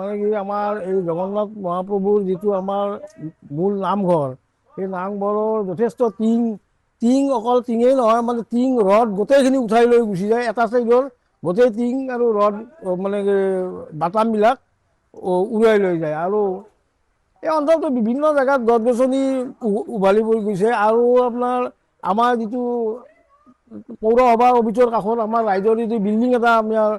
মানে কি আমাৰ এই জগন্নাথ মহাপ্ৰভুৰ যিটো আমাৰ মূল নামঘৰ, সেই নামঘৰৰ যথেষ্ট টিং অকল টিঙেই নহয়, মানে টিং ৰড গোটেইখিনি উঠাই লৈ গুচি যায়। এটা চাইডৰ গোটেই টিং আৰু ৰড মানে বাটামবিলাক উৰাই লৈ যায়। আৰু এই অঞ্চলটো বিভিন্ন জেগাত গছ গছনি উভালি পৰি গৈছে। আৰু আপোনাৰ আমাৰ যিটো পৌৰসভাৰ অফিচৰ কাষত আমাৰ ৰাইজৰ যিটো বিল্ডিং এটা আমাৰ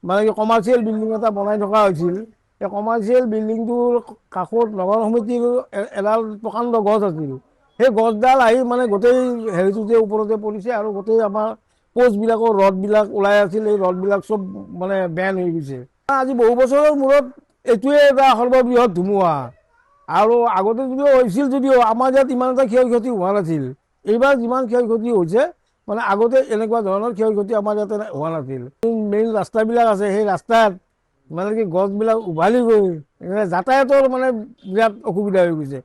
মানে কি কমাৰ্চিয়েল বিল্ডিং এটা বনাই থকা হৈছিল, এই কমাৰ্চিয়েল বিল্ডিংটোৰ কাষত নগৰ সমিতিৰ এডাল প্ৰকাণ্ড গছ আছিল। সেই গছডাল আহি মানে গোটেই হেৰিটোতে ওপৰতে পৰিছে আৰু গোটেই আমাৰ পোষ্টবিলাকৰ ৰডবিলাক ওলাই আছিল, এই ৰডবিলাক চব মানে বেন হৈ গৈছে। আজি বহু বছৰৰ মূৰত এইটোৱে এটা সৰ্ববৃহৎ ধুমুহা। আৰু আগতে যদিও হৈছিল, যদিও আমাৰ ইয়াত ইমান এটা ক্ষয় ক্ষতি হোৱা নাছিল। এইবাৰ যিমান ক্ষয় ক্ষতি হৈছে, মানে আগতে এনেকুৱা ধৰণৰ ক্ষয় ক্ষতি আমাৰ ইয়াতে হোৱা নাছিল। মেইন ৰাস্তাবিলাক আছে, সেই ৰাস্তাত মানে কি গছবিলাক উভালি গৈ যাতায়াতৰ মানে বিৰাট অসুবিধা হৈ গৈছে।